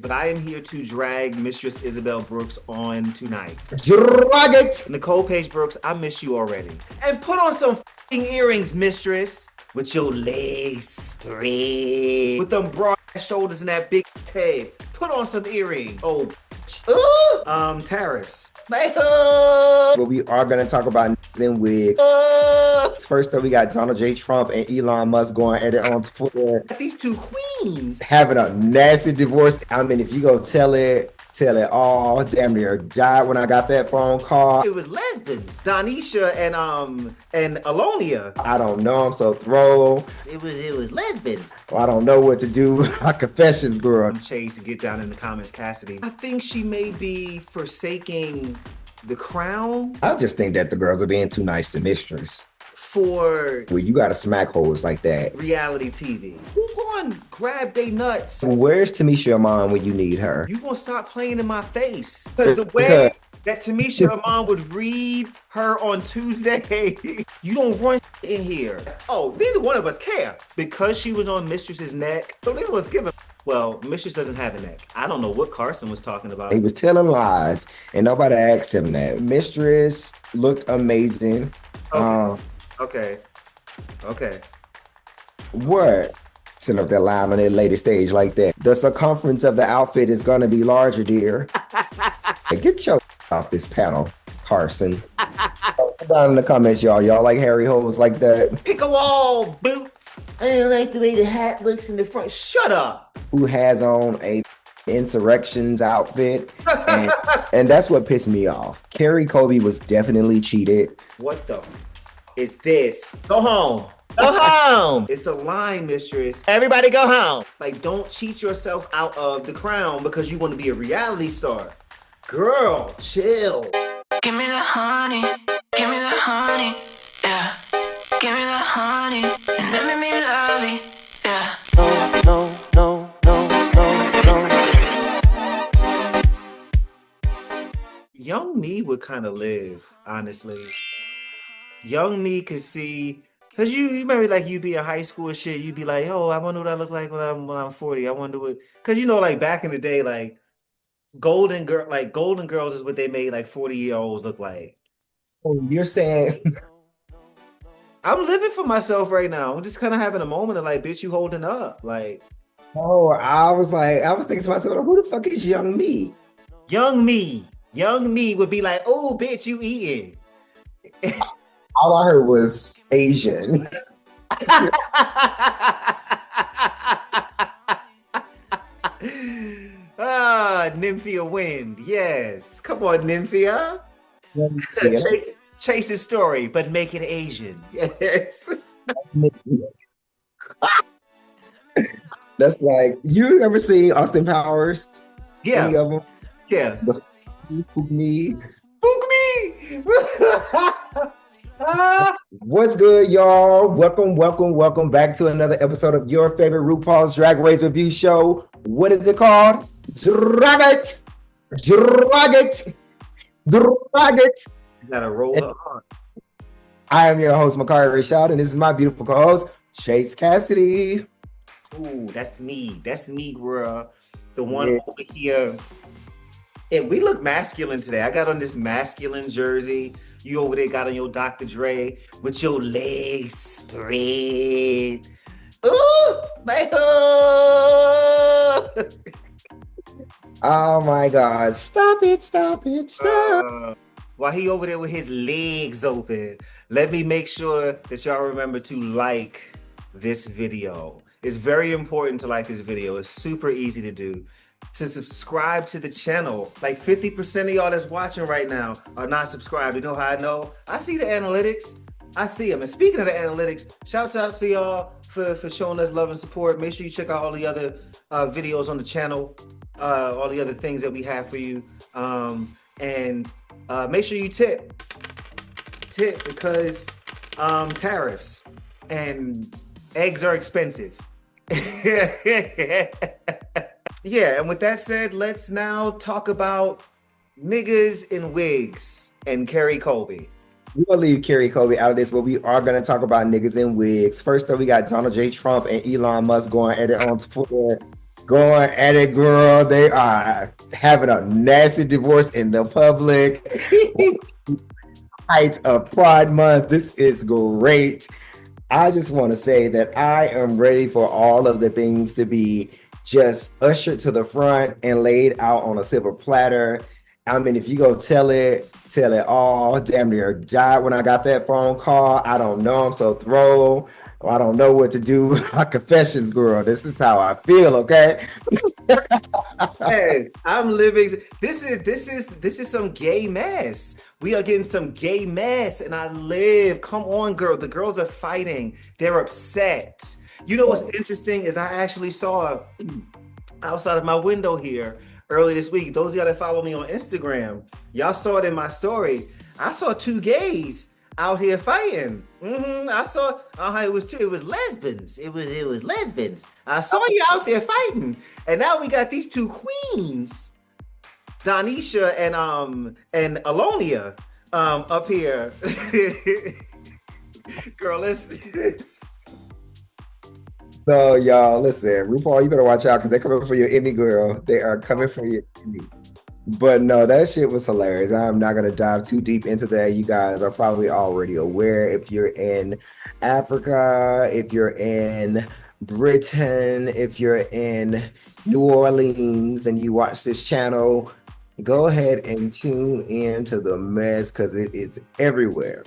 But I am here to drag Mistress Isabel Brooks on tonight. Drag it! Nicole Paige Brooks, I miss you already. And put on some f***ing earrings, mistress. With your legs spread. With them broad shoulders and that big head. Put on some earrings. Oh, tariffs. But we are going to talk about in wigs. First up, we got Donald J. Trump and Elon Musk going at it on Twitter. These two queens Having a nasty divorce. I mean, if you go tell it all. Damn near died when I got that phone call. It was lesbians. Donisha and Alonia. I don't know. I'm so thrown. It was lesbians. I don't know what to do. My confessions, girl. Chase, get down in the comments, Cassidy. I think she may be forsaking the crown. I just think that the girls are being too nice to Mistress. For well, you gotta smack hoes like that. Reality TV. Who gonna grab they nuts? Where's Tamisha Iman when you need her? You gonna stop playing in my face? Because the way that Tamisha Iman would read her on Tuesday, you don't run in here. Oh, neither one of us care. Because she was on Mistress's neck, so neither one's giving. Well, Mistress doesn't have a neck. I don't know what Carson was talking about. He was telling lies, and nobody asked him that. Mistress looked amazing. Okay. What? Sitting up that line on that lady stage like that. The circumference of the outfit is gonna be larger, dear. Hey, get your off this panel, Carson. Down in the comments, y'all. Y'all like hairy hoes like that? Pick a wall, boots. I don't like the way the hat looks in the front. Shut up. Who has on a insurrections outfit? And that's what pissed me off. Kerri Colby was definitely cheated. What the is this? Go home. Go home. It's a line, mistress. Everybody go home. Like, don't cheat yourself out of the crown because you want to be a reality star. Girl, chill. Give me the honey. Give me the honey. Yeah. Give me the honey. And let me love it. Yeah. No. Young me would kind of live, honestly. Young me could see, cause you remember like you'd be in high school and shit, you'd be like, oh, I wonder what I look like when I'm 40. I wonder what, cause you know, like back in the day, like Golden Girls is what they made like 40-year-olds look like. Oh, you're saying I'm living for myself right now. I'm just kind of having a moment of like, bitch, you holding up. Like, oh, I was thinking to myself, who the fuck is young me? Young me would be like, oh, bitch, you eating. All I heard was Asian. Nymphia Wind. Yes. Come on, Nymphia. Chase his story, but make it Asian. Yes. That's like, you ever seen Austin Powers? Yeah. Any of them? Yeah. Spook me. Spook me. What's good, y'all? Welcome back to another episode of your favorite RuPaul's Drag Race review show. What is it called? Drag it. You gotta roll it on. I am your host, Mukari, Rashad, and this is my beautiful co-host, ChaseKassidy. Ooh, that's me, girl. The one over here. And we look masculine today. I got on this masculine jersey. You over there got on your Dr. Dre with your legs spread. Ooh, my hood. Oh my God. Stop it. While he over there with his legs open, let me make sure that y'all remember to like this video. It's very important to like this video. It's super easy to do. To subscribe to the channel. Like 50% of y'all that's watching right now are not subscribed. You know how I know? I see the analytics. I see them. And speaking of the analytics, shouts out to y'all for showing us love and support. Make sure you check out all the other videos on the channel, all the other things that we have for you. And make sure you tip because tariffs and eggs are expensive. Yeah, and with that said, let's now talk about niggas in wigs and Kerri Colby. We're gonna leave Kerri Colby out of this, but we are gonna talk about niggas in wigs. First up, we got Donald J. Trump and Elon Musk going at it on Twitter. going at it, girl. They are having a nasty divorce in the public. Height of Pride Month. This is great. I just want to say that I am ready for all of the things to be just ushered to the front and laid out on a silver platter. I mean, if you go tell it all. Damn near died when I got that phone call. I don't know. I'm so thrown. I don't know what to do. My confessions, girl. This is how I feel. Okay. Yes, I'm living. This is some gay mess. We are getting some gay mess, and I live. Come on, girl. The girls are fighting. They're upset. You know what's interesting is I actually saw outside of my window here early this week. Those of y'all that follow me on Instagram, y'all saw it in my story. I saw two gays out here fighting. I saw it was lesbians. It was lesbians. I saw you out there fighting, and now we got these two queens, Donisha and Alonia, up here. Girl, it's So y'all, listen, RuPaul, you better watch out because they're coming for your Emmy, girl. They are coming for your Emmy. But no, that shit was hilarious. I'm not going to dive too deep into that. You guys are probably already aware. If you're in Africa, if you're in Britain, if you're in New Orleans and you watch this channel, go ahead and tune in to the mess because it is everywhere.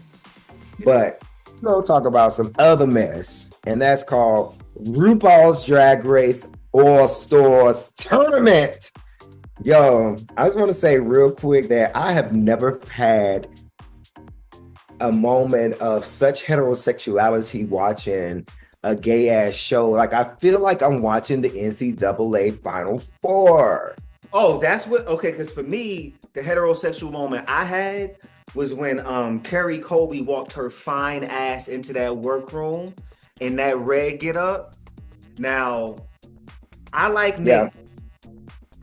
But we'll talk about some other mess, and that's called RuPaul's Drag Race All Stars Tournament. Yo, I just want to say real quick that I have never had a moment of such heterosexuality watching a gay ass show. Like, I feel like I'm watching the NCAA Final Four. Oh, that's what, okay, because for me, the heterosexual moment I had was when Kerri Colby walked her fine ass into that workroom in that red get up. Now, I like niggas. Yeah.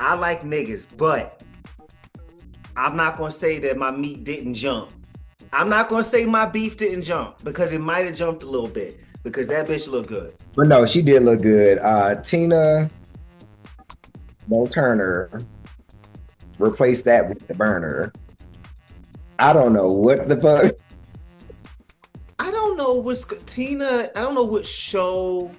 I like niggas, but I'm not going to say that my meat didn't jump. I'm not going to say my beef didn't jump because it might have jumped a little bit because that bitch looked good. But no, she did look good. Tina Turner replaced that with the burner. I don't know what the fuck. I don't know what show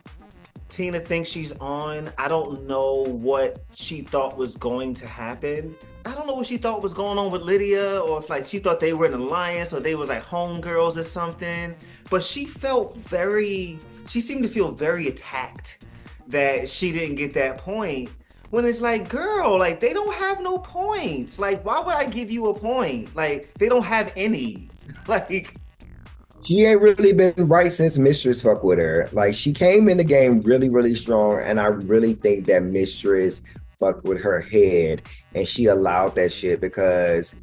Tina thinks she's on. I don't know what she thought was going to happen. I don't know what she thought was going on with Lydia, or if like she thought they were an alliance or they was like homegirls or something. But she seemed to feel very attacked that she didn't get that point. When it's like, girl, like they don't have no points. Like, why would I give you a point? Like, they don't have any. Like, She ain't really been right since Mistress fuck with her. Like, she came in the game really, really strong, and I really think that Mistress fucked with her head, and she allowed that shit because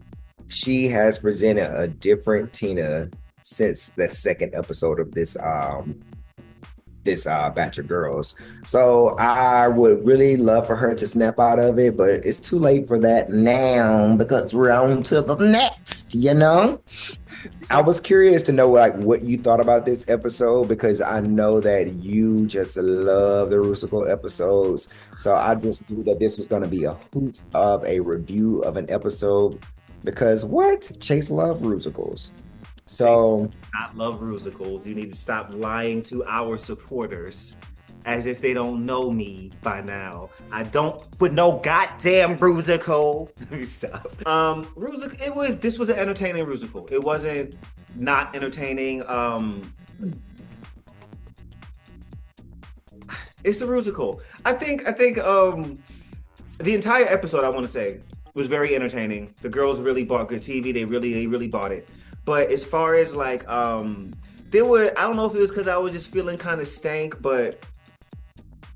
she has presented a different Tina since the second episode of this batch of girls. So I would really love for her to snap out of it, but it's too late for that now because we're on to the next, you know? I was curious to know like what you thought about this episode because I know that you just love the RUSICAL episodes. So I just knew that this was going to be a hoot of a review of an episode because what? Chase love RUSICALs. So I love RUSICALs. You need to stop lying to our supporters as if they don't know me by now. I don't put no goddamn RUSICAL. Let me stop. RUSICAL, this was an entertaining RUSICAL. It wasn't not entertaining. It's a RUSICAL. I think the entire episode, I want to say, was very entertaining. The girls really bought good TV. They really bought it. But as far as like, I don't know if it was because I was just feeling kind of stank, but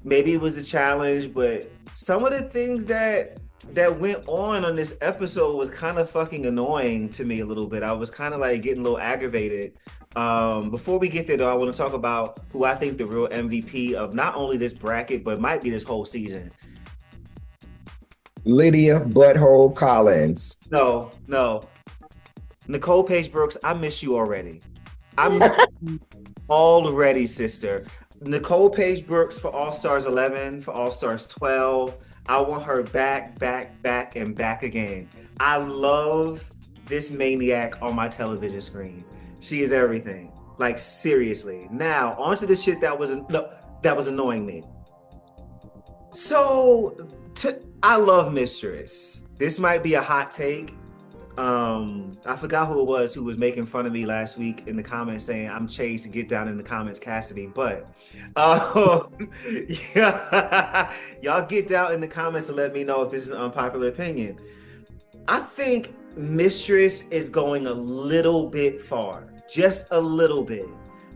maybe it was the challenge. But some of the things that went on this episode was kind of fucking annoying to me a little bit. I was kind of like getting a little aggravated. Before we get there though, I want to talk about who I think the real MVP of not only this bracket, but might be this whole season. Lydia Butthole Collins. No. Nicole Paige Brooks, I miss you already. I miss you already, sister. Nicole Paige Brooks for All Stars 11, for All Stars 12. I want her back, and back again. I love this maniac on my television screen. She is everything. Like, seriously. Now, onto the shit that was annoying me. So, I love Mistress. This might be a hot take. I forgot who it was who was making fun of me last week in the comments saying I'm Chase and get down in the comments Cassidy, but yeah, y'all get down in the comments to let me know if this is an unpopular opinion. I think Mistress is going a little bit far, just a little bit,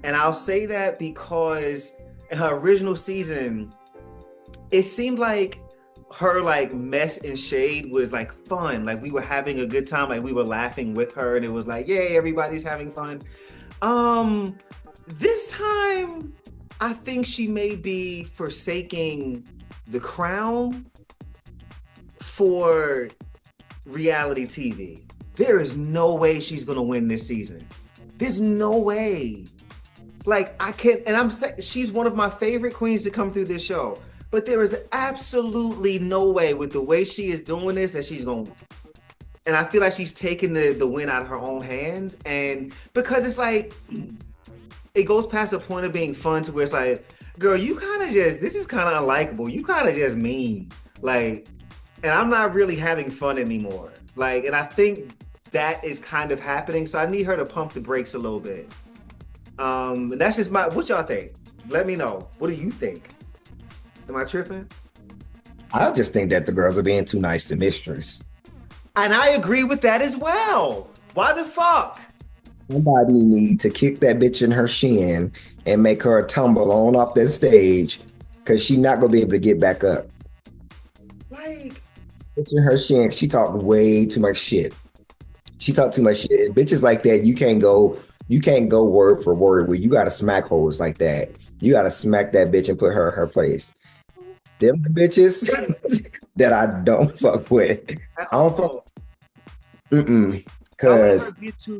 and I'll say that because in her original season it seemed like her like mess and shade was like fun, like we were having a good time, like we were laughing with her and it was like, yay, everybody's having fun. This time I think she may be forsaking the crown for reality TV. There is no way she's gonna win this season. There's no way. Like, I can't, and I'm saying she's one of my favorite queens to come through this show. But there is absolutely no way with the way she is doing this that she's going to. And I feel like she's taking the win out of her own hands. And because it's like, it goes past the point of being fun to where it's like, girl, you kind of just, this is kind of unlikable. You kind of just mean. Like, and I'm not really having fun anymore. Like, and I think that is kind of happening. So I need her to pump the brakes a little bit. That's just what y'all think? Let me know. What do you think? Am I tripping? I just think that the girls are being too nice to Mistress. And I agree with that as well. Why the fuck? Somebody need to kick that bitch in her shin and make her tumble on off that stage because she's not going to be able to get back up. Like, bitch in her shin, she talked way too much shit. She talked too much shit. Bitches like that, you can't go word for word with. You got to smack hoes like that. You got to smack that bitch and put her in her place. Them the bitches that I don't fuck with. I don't fuck. Cause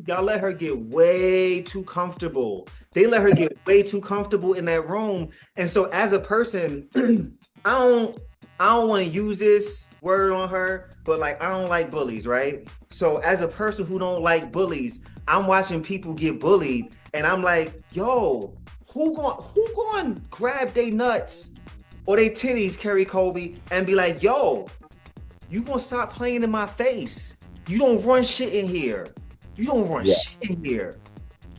y'all let her get way too comfortable. They let her get way too comfortable in that room. And so as a person, I don't want to use this word on her, but like I don't like bullies, right? So as a person who don't like bullies, I'm watching people get bullied, and I'm like, yo, who going grab they nuts or they titties, Kerri Colby, and be like, yo, you gonna stop playing in my face. You don't run shit in here. You don't run shit in here.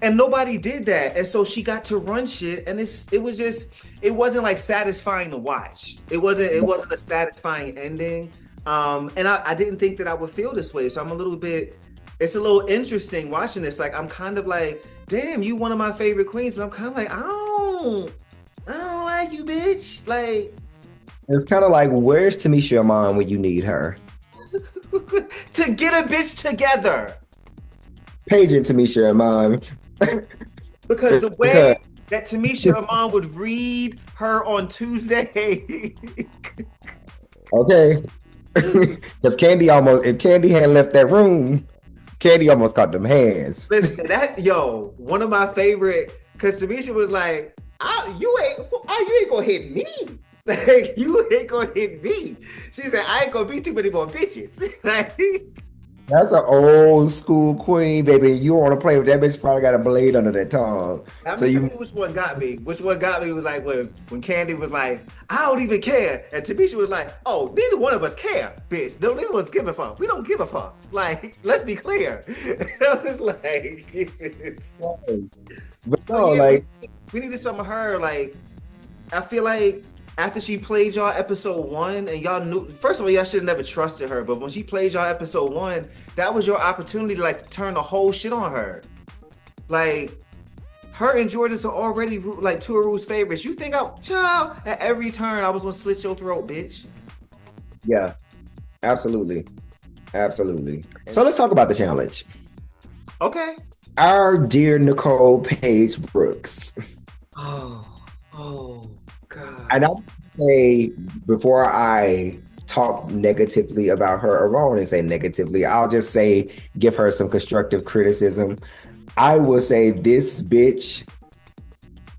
And nobody did that. And so she got to run shit, and it wasn't like satisfying to watch. It wasn't a satisfying ending. And I didn't think that I would feel this way. So it's a little interesting watching this. Like, I'm kind of like, damn, you one of my favorite queens, but I'm kind of like, I don't like you, bitch. Like, it's kind of like, where's Tamisha Iman when you need her? To get a bitch together. Paging Tamisha Iman. Because the way that Tamisha Iman would read her on Tuesday. Okay. Because if Candy hadn't left that room, Candy almost caught them hands. Listen, one of my favorite, because Tamisha was like, you ain't gonna hit me. Like, you ain't gonna hit me. She said, I ain't gonna be too many more bitches. Like, that's an old school queen, baby. You want to play with that bitch? Probably got a blade under that tongue. Which one got me? Which one got me was like when Candy was like, I don't even care, and Tamisha was like, oh, neither one of us care, bitch. No, neither one's give a fuck. We don't give a fuck. Like, let's be clear. I was like, we needed some of her. Like, I feel like after she played y'all episode 1 and y'all knew, first of all, y'all should have never trusted her, but when she played y'all episode 1, that was your opportunity to like turn the whole shit on her. Like, her and Jordan are already like two of Rue's favorites. You think at every turn I was gonna slit your throat, bitch. Yeah, absolutely. Absolutely. So let's talk about the challenge. Okay. Our dear Nicole Paige Brooks. Oh, God. And I'll say, before I talk negatively about her, or I won't say negatively, I'll just say, give her some constructive criticism. I will say this bitch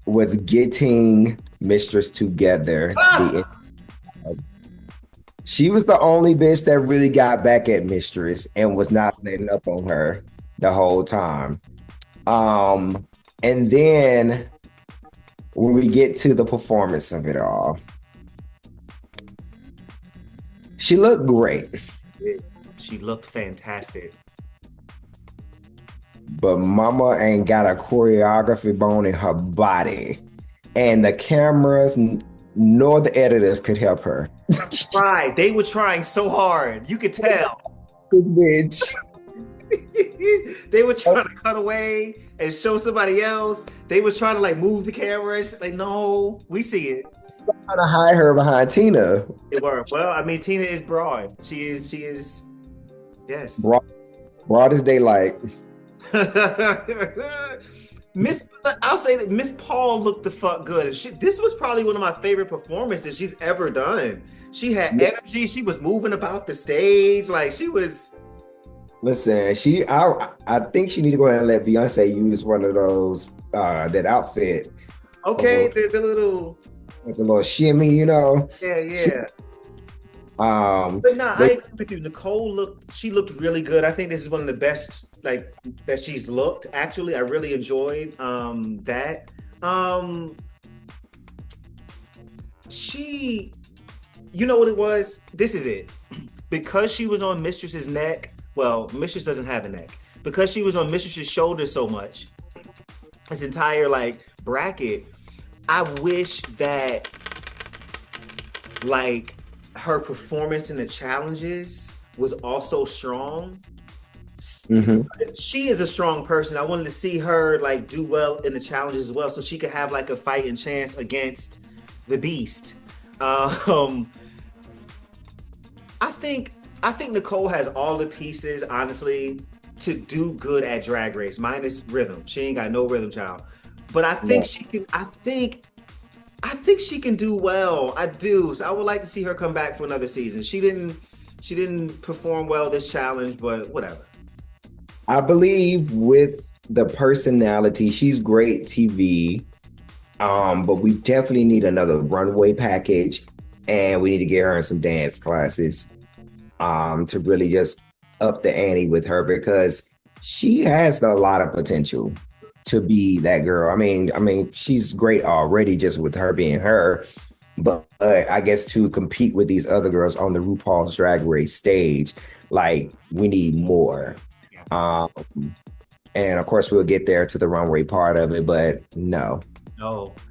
was getting Mistress together. She was the only bitch that really got back at Mistress and was not letting up on her the whole time. And then when we get to the performance of it all, she looked great. She looked fantastic. But mama ain't got a choreography bone in her body. And the cameras nor the editors could help her. Right. They were trying so hard. You could tell. Bitch. They were trying to cut away and show somebody else. They was trying to like move the cameras. Like, no, we see it. Trying to hide her behind Tina. It worked. Well, I mean, Tina is broad. She is, yes. Broad as daylight. I'll say that Miss Paul looked the fuck good. This was probably one of my favorite performances she's ever done. She had energy. She was moving about the stage. Like she was. Listen, I think she need to go ahead and let Beyonce use one of those that outfit. Okay, the little. Like the little shimmy, you know. Yeah. But no, I agree with you. Nicole looked really good. I think this is one of the best like that she's looked. Actually, I really enjoyed that. She, you know what it was? This is it. Because she was on Mistress's neck. Well, Mistress doesn't have a neck. Because she was on Mistress's shoulder so much, this entire like bracket. I wish that like her performance in the challenges was also strong. Mm-hmm. She is a strong person. I wanted to see her like do well in the challenges as well, so she could have like a fighting chance against the beast. I think Nicole has all the pieces, honestly, to do good at Drag Race, minus rhythm. She ain't got no rhythm, child. But I think she can. I think she can do well. I do. So I would like to see her come back for another season. She didn't perform well this challenge, but whatever. I believe with the personality, she's great TV. But we definitely need another runway package, and we need to get her in some dance classes to really just up the ante with her, because she has a lot of potential to be that girl. I mean, she's great already just with her being her, but I guess to compete with these other girls on the RuPaul's Drag Race stage, like we need more. And of course we'll get there to the runway part of it, but no,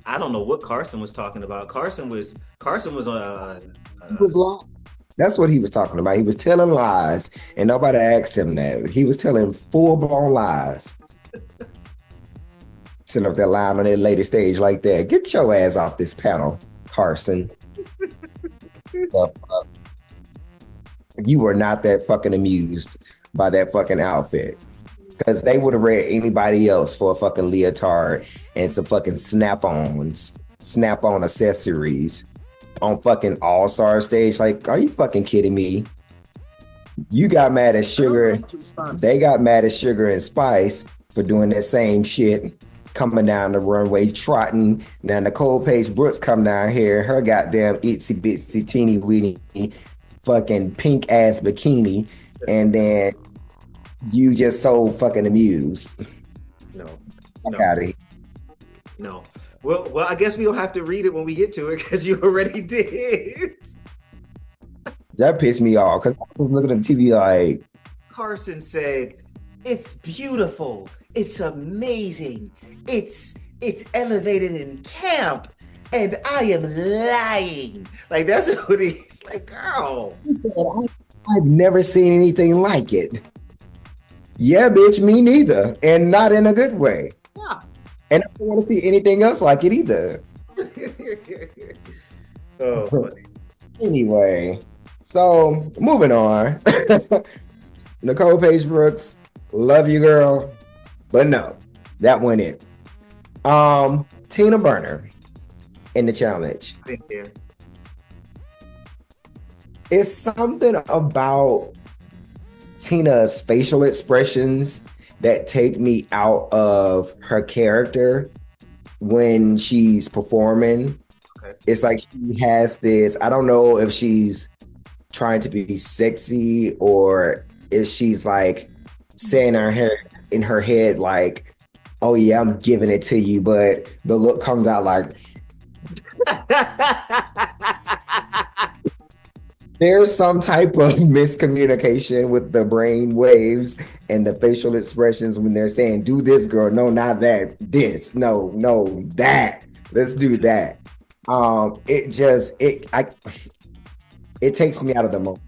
I don't know what Carson was talking about. Carson was on. He was lying. That's what he was talking about. He was telling lies, and nobody asked him that. He was telling full-blown lies. Sitting up there lying on that lady stage like that. Get your ass off this panel, Carson. The fuck? You were not that fucking amused by that fucking outfit. Because they would have read anybody else for a fucking leotard and some fucking snap-on accessories on fucking All-Star stage. Like, are you fucking kidding me? You got mad at Sugar. They got mad at Sugar and Spice for doing that same shit, coming down the runway, trotting. Now Nicole Paige Brooks come down here, her goddamn itsy bitsy teeny weeny fucking pink ass bikini, and then you just so fucking amused. No. Out of here. No. Well, I guess we don't have to read it when we get to it because you already did. That pissed me off because I was looking at the TV like. Carson said, "It's beautiful. It's amazing. It's elevated in camp, and I am lying." Like that's what he's like, girl. I've never seen anything like it. Yeah, bitch, me neither, and not in a good way. Yeah. And I don't want to see anything else like it either. Oh, funny. Anyway, so moving on. Nicole Paige Brooks, love you, girl, but no, that wasn't it. Tina Burner in the challenge. It's something about Tina's facial expressions that take me out of her character when she's performing. Okay. It's like she has this, I don't know if she's trying to be sexy or if she's like saying in her head like, oh yeah, I'm giving it to you, but the look comes out like there's some type of miscommunication with the brain waves and the facial expressions when they're saying, do this, girl. No, not that. This. No, that. Let's do that. It takes me out of the moment.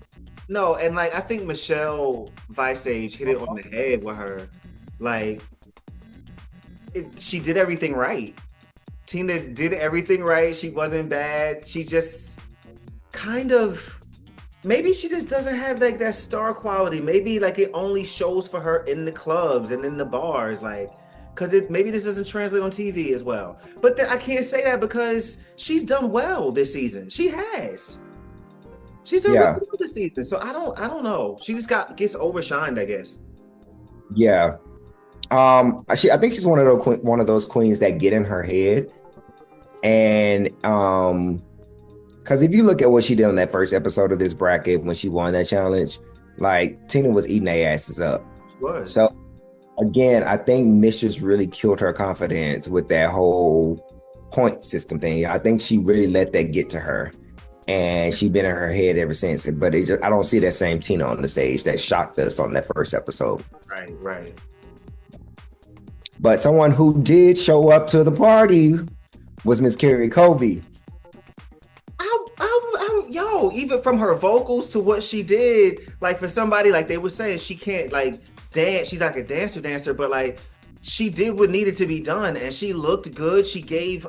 No, and like I think Michelle Visage hit it on the head with her. Like she did everything right. Tina did everything right. She wasn't bad. She just kind of maybe she just doesn't have like that star quality. Maybe like it only shows for her in the clubs and in the bars, like because maybe this doesn't translate on TV as well. But I can't say that because she's done well this season. She has. She's done really well this season. So I don't know. She just gets overshined, I guess. Yeah. I think she's one of those queens that get in her head. And because if you look at what she did on that first episode of this bracket when she won that challenge, like Tina was eating their asses up. She was. So again, I think Mistress really killed her confidence with that whole point system thing. I think she really let that get to her, and she's been in her head ever since. But I don't see that same Tina on the stage that shocked us on that first episode. Right. But someone who did show up to the party was Miss Kerri Colby. Yo, even from her vocals to what she did, like for somebody, like they were saying, she can't like dance. She's like a dancer, but like she did what needed to be done, and she looked good. She gave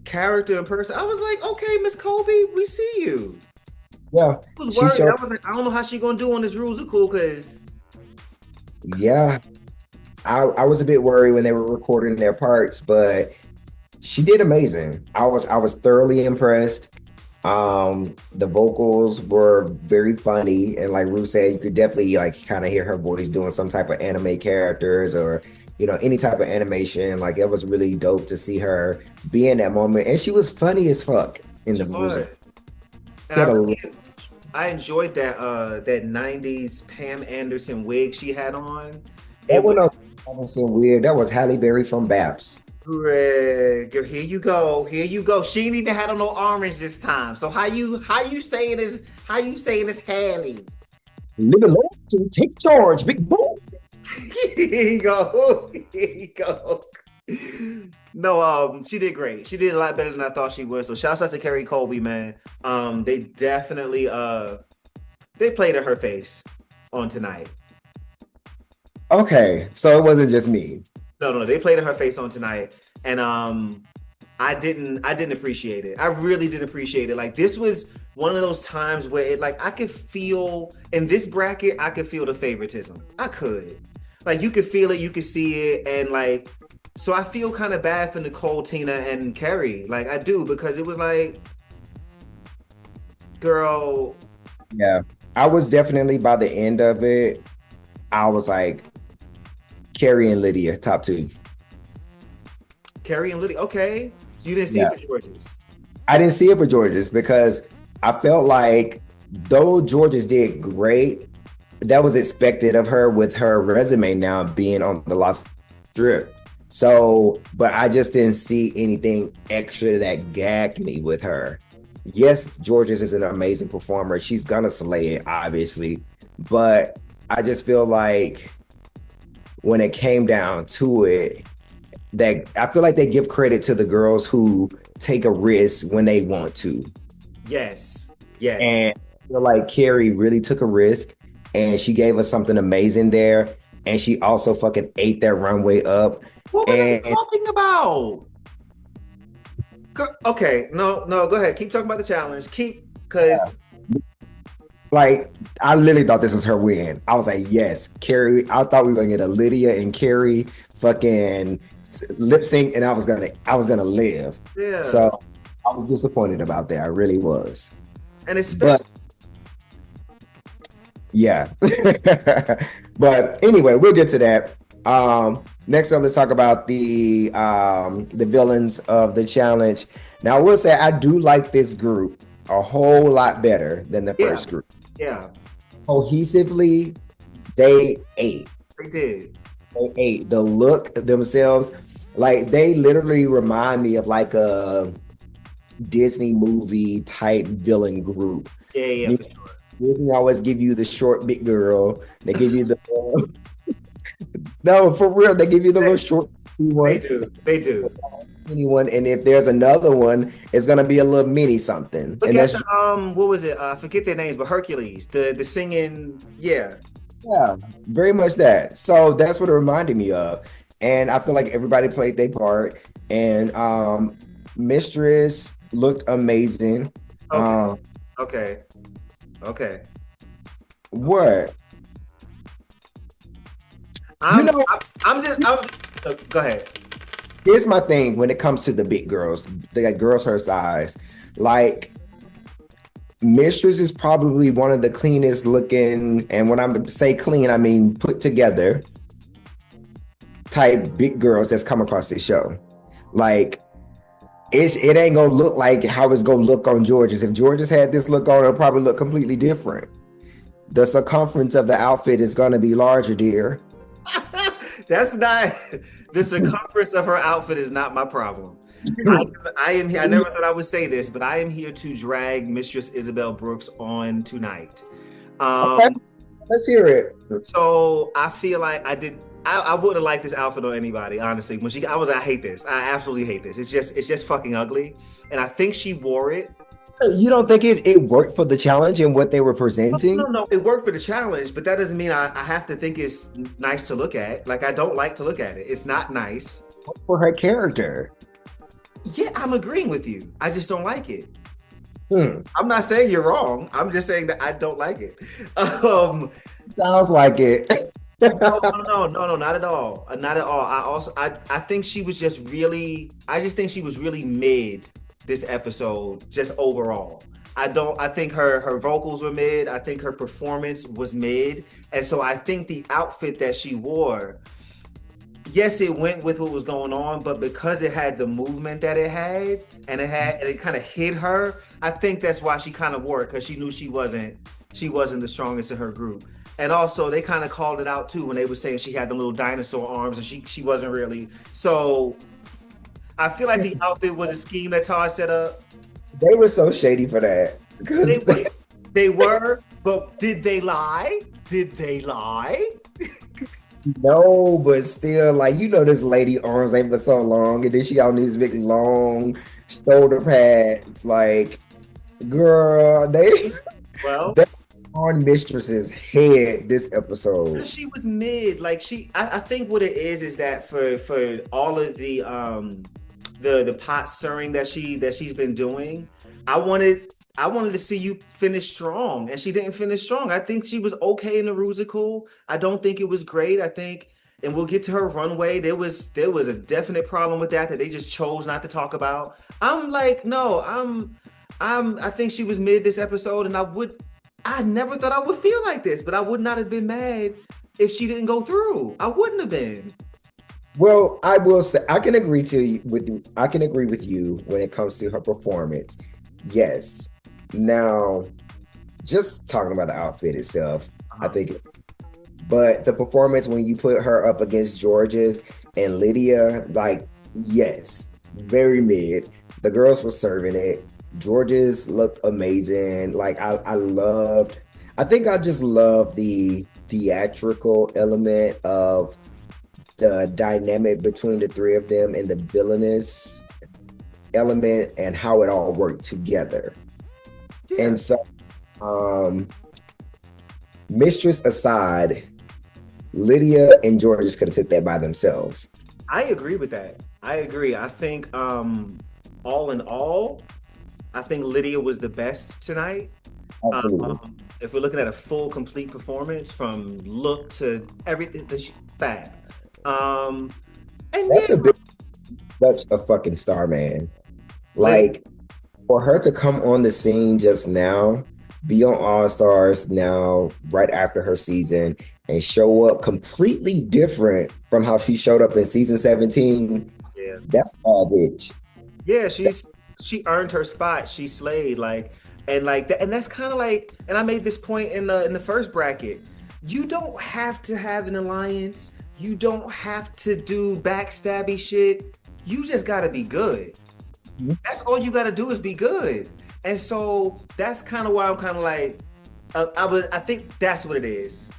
character and person. I was like, okay, Miss Colby, we see you. Yeah, I was worried. I was like, I don't know how she gonna do on this RUSICAL, because yeah, I was a bit worried when they were recording their parts, but she did amazing. I was thoroughly impressed. The vocals were very funny, and like Ru said, you could definitely like kind of hear her voice doing some type of anime characters or any type of music. Like it was really dope to see her be in that moment, and she was funny as fuck in the music. And I enjoyed that 90s Pam Anderson wig she had on. That was no Anderson wig. That was Halle Berry from Baps. Greg, here you go. She ain't even had on no orange this time. So how you saying this Halle? Live alone to take charge, big boy. Here you go. No, she did great. She did a lot better than I thought she would. So shouts out to Kerri Colby, man. They definitely they played at her face on tonight. Okay, so it wasn't just me. No, they played in her face on tonight, and I didn't appreciate it. I really didn't appreciate it. Like this was one of those times where it like I could feel in this bracket, I could feel the favoritism. I could, like you could feel it, you could see it, and like so I feel kind of bad for Nicole, Tina, and Kerri. Like I do, because it was like, girl. Yeah, I was definitely by the end of it. I was like, Kerri and Lydia, top two. Kerri and Lydia, okay. You didn't see it for Georges. I didn't see it for Georges because I felt like though Georges did great, that was expected of her with her resume now being on the Lost Strip. So, but I just didn't see anything extra that gagged me with her. Yes, Georges is an amazing performer. She's gonna slay it, obviously. But I just feel like when it came down to it, that I feel like they give credit to the girls who take a risk when they want to. Yes. And I feel like Kerri really took a risk, and she gave us something amazing there. And she also fucking ate that runway up. What were you talking about? Okay, no, go ahead. Keep talking about the challenge. Like, I literally thought this was her win. I was like, yes, Kerri. I thought we were gonna get a Lydia and Kerri fucking lip sync, and I was gonna live. Yeah. So I was disappointed about that. I really was. And especially, yeah. But anyway, we'll get to that. Next up, let's talk about the villains of the challenge. Now, I will say I do like this group a whole lot better than the Yeah. first group. Yeah, Cohesively, they ate. they did. They ate. The look themselves, like they literally remind me of like a Disney movie type villain group. Yeah, yeah, You for sure. Disney always give you the short big girl. They give you the no, for real. They give you the little short one, They do. They do. skinny one, and if there's another one, it's gonna be a little mini something. Look And at that's the, what was it? I forget their names, but Hercules, the singing. Yeah, yeah, very much that. So that's what it reminded me of, and I feel like everybody played their part. And Mistress looked amazing. Okay. Okay. Okay. What? I'm, You know- I'm just. Go ahead. Here's my thing when it comes to the big girls, the girls her size. Like, Mistress is probably one of the cleanest looking, and when I say clean, I mean put together type big girls that's come across this show. Like, it ain't gonna look like how it's gonna look on George's. If George's had this look on, it'll probably look completely different. The circumference of the outfit is gonna be larger, dear. That's not the circumference of her outfit is not my problem. I am here. I never thought I would say this, but I am here to drag Mistress Isabel Brooks on tonight. Okay, let's hear it. So I feel like I wouldn't have liked this outfit on anybody, honestly. When I hate this. I absolutely hate this. It's just fucking ugly. And I think she wore it. You don't think it worked for the challenge and what they were presenting? No, it worked for the challenge, but that doesn't mean I have to think it's nice to look at. Like, I don't like to look at it. It's not nice. For her character. Yeah, I'm agreeing with you. I just don't like it. Hmm. I'm not saying you're wrong. I'm just saying that I don't like it. Sounds like it. No, not at all. Not at all. I think she was just really. I just think she was really mid this episode, just overall. I think her vocals were mid. I think her performance was mid, and so I think the outfit that she wore, yes, it went with what was going on, but because it had the movement that it had, and it kind of hit her, I think that's why she kind of wore it, because she knew she wasn't the strongest in her group. And also, they kind of called it out too when they were saying she had the little dinosaur arms, and she wasn't really. So I feel like the outfit was a scheme that Todd set up. They were so shady for that. They were, but did they lie? Did they lie? No, but still, like, this lady arms ain't for so long, and then she on these big long shoulder pads. Like, girl, they on Mistress's head this episode. She was mid. Like, I think what it is that for all of the pot stirring that she's been doing, I wanted to see you finish strong, and she didn't finish strong. I think she was okay in the RUSICAL. I don't think it was great. I think, and we'll get to her runway. There was a definite problem with that they just chose not to talk about. I'm like, no, I think she was mid this episode, and I never thought I would feel like this, but I would not have been mad if she didn't go through. I wouldn't have been. Well, I will say I can agree with you when it comes to her performance. Yes. Now, just talking about the outfit itself, I think, but the performance when you put her up against George's and Lydia, like, yes, very mid. The girls were serving it. George's looked amazing. Like, I just love the theatrical element of the dynamic between the three of them and the villainous element and how it all worked together. Yeah. And so, Mistress aside, Lydia and George could have took that by themselves. I agree with that. I agree. I think all in all, I think Lydia was the best tonight. Absolutely. If we're looking at a full, complete performance from look to everything, fab. And that's such a fucking star, man. Like, for her to come on the scene just now, be on All Stars now, right after her season, and show up completely different from how she showed up in season 17. Yeah. That's all, bitch. Yeah, she earned her spot. She slayed like that, and that's kind of like. And I made this point in the first bracket. You don't have to have an alliance. You don't have to do backstabby shit. You just gotta be good. That's all you gotta do is be good. And so that's kind of why I'm kind of like, I think that's what it is.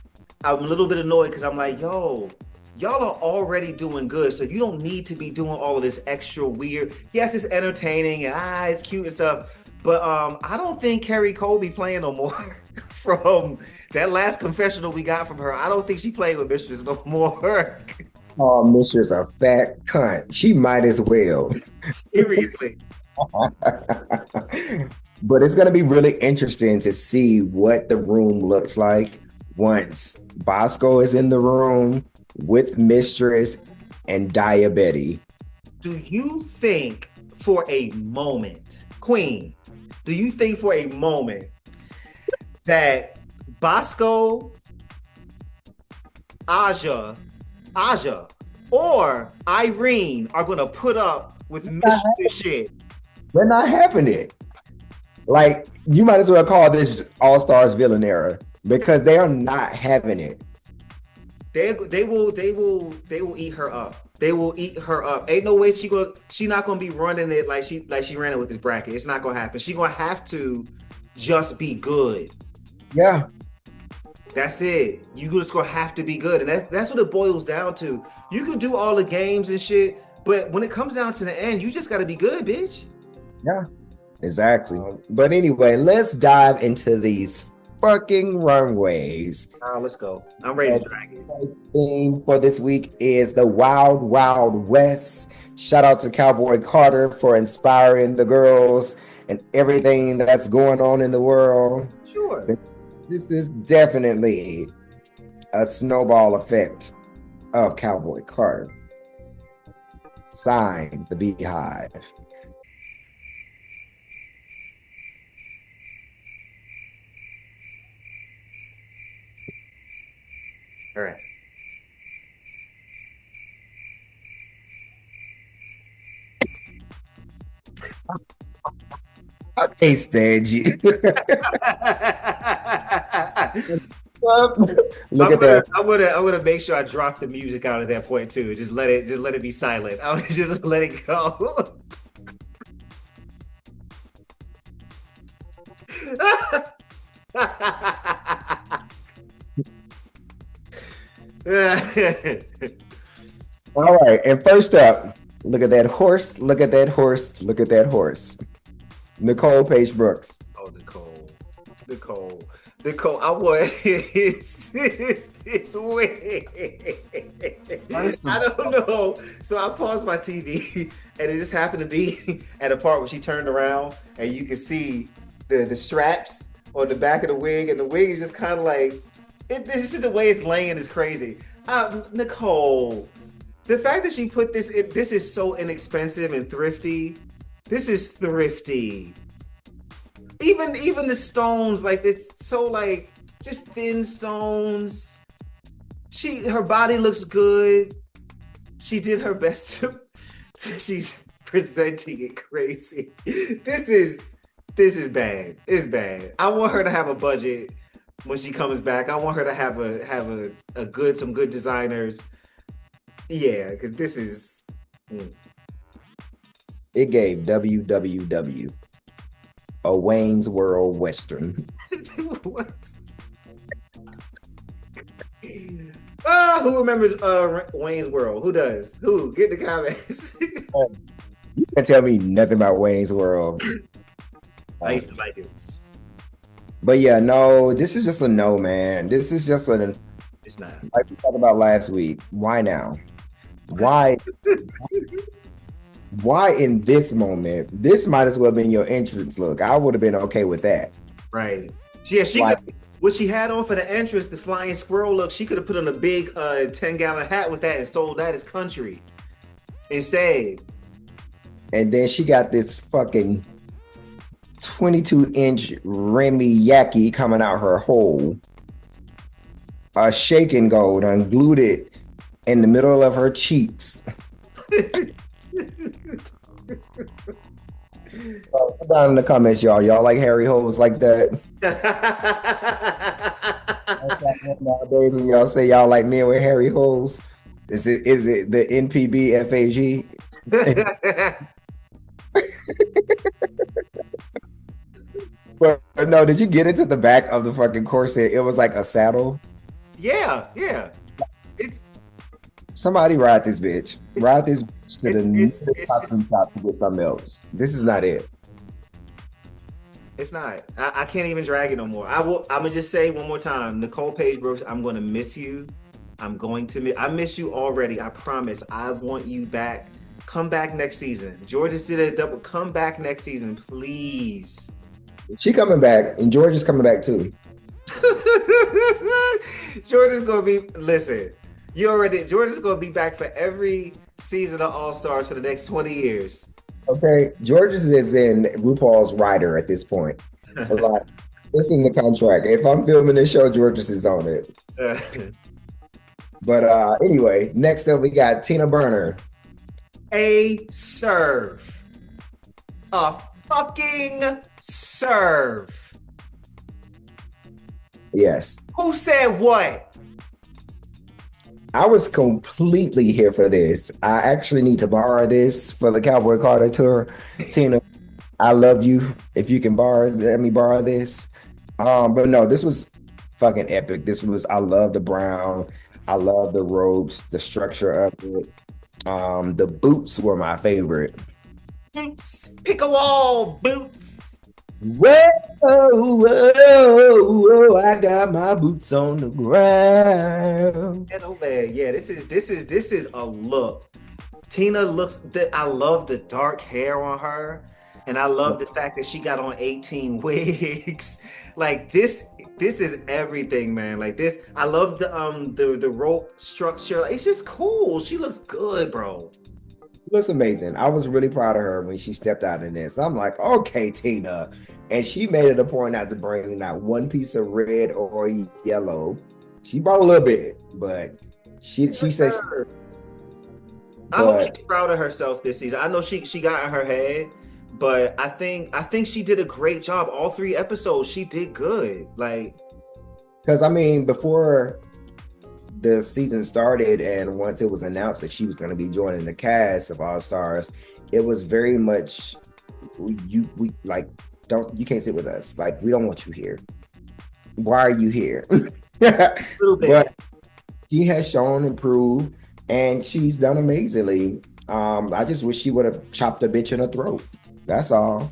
I'm a little bit annoyed because I'm like, yo, y'all are already doing good, so you don't need to be doing all of this extra weird. Yes, it's entertaining and it's cute and stuff, but I don't think Kerri Colby playing no more from that last confessional we got from her. I don't think she playing with Mistress no more. Oh, Mistress a fat cunt. She might as well. Seriously. But it's going to be really interesting to see what the room looks like once Bosco is in the room with Mistress and Diabetes. Do you think for a moment, Queen, do you think for a moment that Bosco, Aja, or Irene are going to put up with Mistress shit? They're not having it. Like, you might as well call this All Stars villain era because they are not having it. They will eat her up. They will eat her up. Ain't no way she not gonna be running it like she ran it with this bracket. It's not gonna happen. She gonna have to just be good. Yeah. That's it. You just gonna have to be good. And that's what it boils down to. You can do all the games and shit, but when it comes down to the end, you just gotta be good, bitch. Yeah. Exactly. But anyway, let's dive into these fucking runways. Let's go. I'm ready to drag it. The theme for this week is the Wild Wild West. Shout out to Cowboy Carter for inspiring the girls and everything that's going on in the world. Sure. This is definitely a snowball effect of Cowboy Carter. Signed, the Beehive. All right. I can't stand you. Look at that. I'm gonna make sure I drop the music out at that point too. Just let it be silent. I'll just let it go. All right, and first up, look at that horse, look at that horse, look at that horse. Nicole Paige Brooks. Oh, Nicole, I want his wig. I don't know. So I paused my TV and it just happened to be at a part where she turned around and you can see the straps on the back of the wig, and the wig is just kind of like, this is the way it's laying is crazy. Nicole, the fact that she put this in, this is so inexpensive and thrifty. This is thrifty. Even the stones, like it's so like just thin stones. Her body looks good. She did her best to. She's presenting it crazy. This is bad. It's bad. I want her to have a budget when she comes back. I want her to have some good designers. Yeah, because this is. It gave WWW a Wayne's World Western. What? Who remembers Wayne's World? Who does? Who? Get in the comments. You can't tell me nothing about Wayne's World. I used to like it. But yeah, no, this is just a no, man. This is just It's not. like we talked about last week. Why now? Why? Why in this moment? This might as well have been your entrance look. I would have been okay with that. Right. Yeah, what she had on for the entrance, the flying squirrel look, she could have put on a big 10-gallon hat with that and sold that as country instead. And then she got this fucking 22-inch Remy Yaki coming out her hole. A shaking gold unglued it in the middle of her cheeks. Put down in the comments, y'all. Y'all like hairy holes like that? Nowadays, when y'all say y'all like men with hairy holes, is it the NPB FAG? But no, did you get into the back of the fucking corset? It was like a saddle. Yeah. It's Somebody ride this bitch. Ride this bitch to the new it's costume shop to get something else. This is not it. It's not. I can't even drag it no more. I'm gonna just say one more time, Nicole Paige Brooks, I'm gonna miss you. I miss you already. I promise. I want you back. Come back next season. George's did a double. Come back next season, please. She coming back, and George is coming back too. George is gonna be. Listen, George is gonna be back for every season of All Stars for the next 20 years. Okay, George is in RuPaul's rider at this point. Like, it's in the contract. If I'm filming this show, George is on it. But anyway, next up we got Tina Burner. A serve. A fucking serve. Yes. Who said what? I was completely here for this. I actually need to borrow this for the Cowboy Carter tour. Tina, I love you. If you can let me borrow this. But no, this was fucking epic. I love the brown. I love the ropes, the structure of it. The boots were my favorite. Boots. Pick a wall, boots. Whoa, I got my boots on the ground. Hello there. Yeah, this is a look. Tina looks. I love the dark hair on her, and I love the fact that she got on 18 wigs. Like this is everything, man. Like this, I love the rope structure. It's just cool. She looks good, bro. Looks amazing. I was really proud of her when she stepped out in this. I'm like, okay, Tina. And she made it a point not to bring not one piece of red or yellow. She brought a little bit, but she said. I hope she's proud of herself this season. I know she got in her head, but I think she did a great job. All 3 episodes, she did good. Like, because I mean, before the season started, and once it was announced that she was going to be joining the cast of All Stars, it was very much you can't sit with us. Like, we don't want you here. Why are you here? But she has shown improved, and she's done amazingly. I just wish she would have chopped a bitch in her throat. That's all.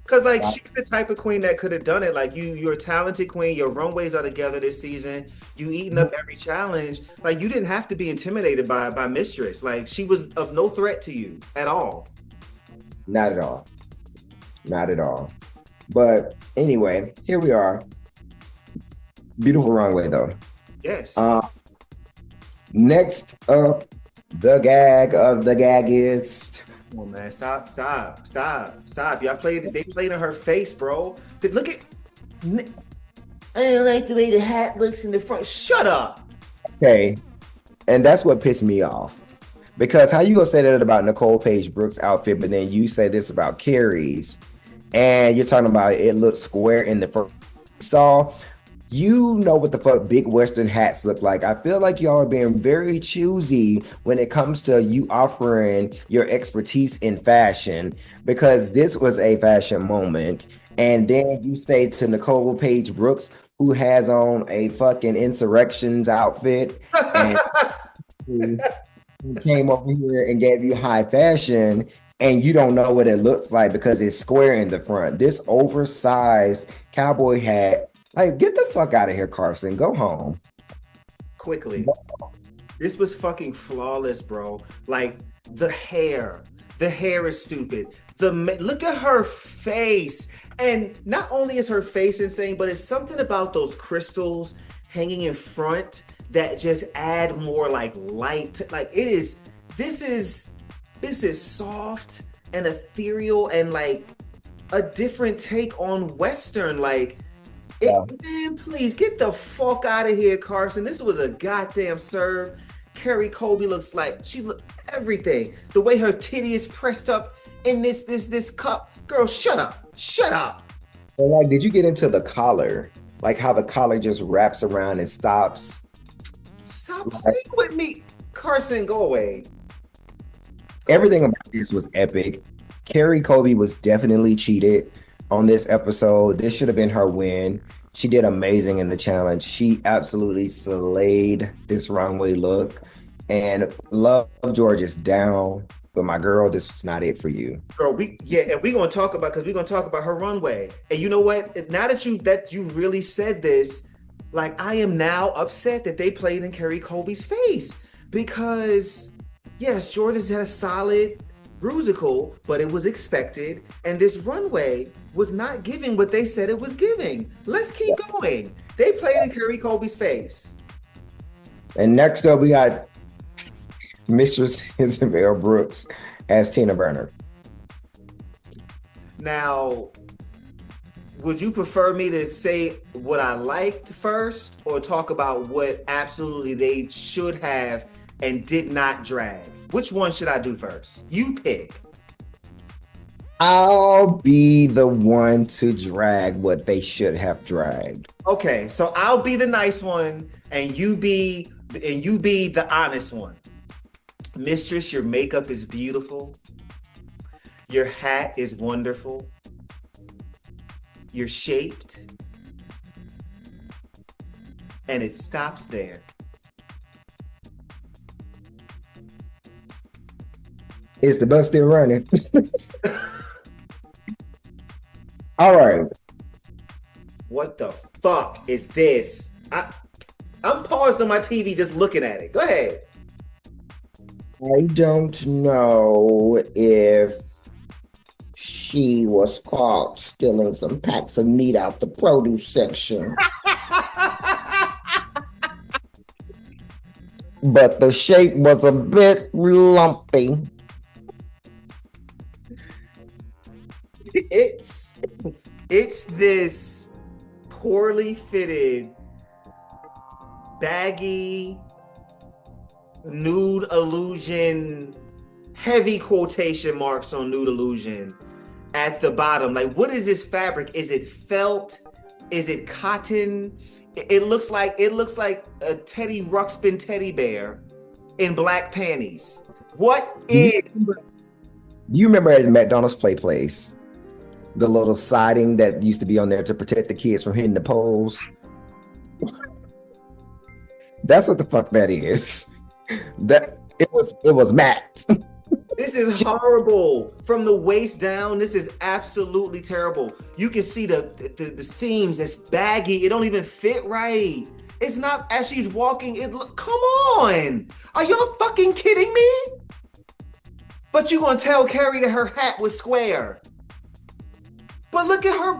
Because like she's the type of queen that could have done it. Like you're a talented queen. Your runways are together this season. You eating up every challenge. Like you didn't have to be intimidated by Mistress. Like she was of no threat to you at all. Not at all. Not at all. But anyway, here we are. Beautiful runway though. Yes. Next up, the gag of the gaggist. Come on, man. Stop. They played in her face, bro. Look at. I don't like the way the hat looks in the front. Shut up. Okay. And that's what pissed me off. Because how you gonna say that about Nicole Paige Brooks' outfit, but then you say this about Kerri's, and you're talking about it looks square in the first saw. You know what the fuck big Western hats look like. I feel like y'all are being very choosy when it comes to you offering your expertise in fashion, because this was a fashion moment. And then you say to Nicole Paige Brooks, who has on a fucking insurrections outfit, and who came over here and gave you high fashion, and you don't know what it looks like because it's square in the front. This oversized cowboy hat. Like, get the fuck out of here, Carson. Go home. Quickly. This was fucking flawless, bro. Like, the hair is stupid. Look at her face. And not only is her face insane, but it's something about those crystals hanging in front that just add more like light. Like, this is soft and ethereal and like, a different take on Western. Like, Yeah. man, please get the fuck out of here, Carson. This was a goddamn serve. Kerri Colby looks like she look everything. The way her titty is pressed up in this cup. Girl, shut up. Shut up. So, like, did you get into the collar? Like how the collar just wraps around and stops? Stop playing with me. Carson, go away. Everything about this was epic. Kerri Colby was definitely cheated on this episode. This should have been her win. She did amazing in the challenge. She absolutely slayed this runway look. And Love George is down, but my girl, this was not it for you. Girl, and we're gonna talk about her runway. And you know what? Now that you really said this, like, I am now upset that they played in Kerri Colby's face. Because yes, George has had a solid RUSICAL, but it was expected, and this runway was not giving what they said it was giving. Let's keep going. They played in Kerri Colby's face. And next up, we got Mistress Isabel Brooks as Tina Burner. Now, would you prefer me to say what I liked first, or talk about what absolutely they should have and did not drag? Which one should I do first? You pick. I'll be the one to drag what they should have dragged. Okay, so I'll be the nice one, and you be the honest one. Mistress, your makeup is beautiful. Your hat is wonderful. You're shaped. And it stops there. Is the bus still running? All right. What the fuck is this? I'm paused on my TV just looking at it. Go ahead. I don't know if she was caught stealing some packs of meat out the produce section. But the shape was a bit lumpy. It's this poorly fitted, baggy, nude illusion, heavy quotation marks on nude illusion at the bottom. Like, what is this fabric? Is it felt? Is it cotton? It looks like a Teddy Ruxpin teddy bear in black panties. What is? Do you remember at the McDonald's play place, the little siding that used to be on there to protect the kids from hitting the poles? That's what the fuck that is. That it was matte. This is horrible. From the waist down, this is absolutely terrible. You can see the seams. It's baggy. It don't even fit right. It's not, as she's walking, come on. Are y'all fucking kidding me? But you gonna tell Kerri that her hat was square. But look at her,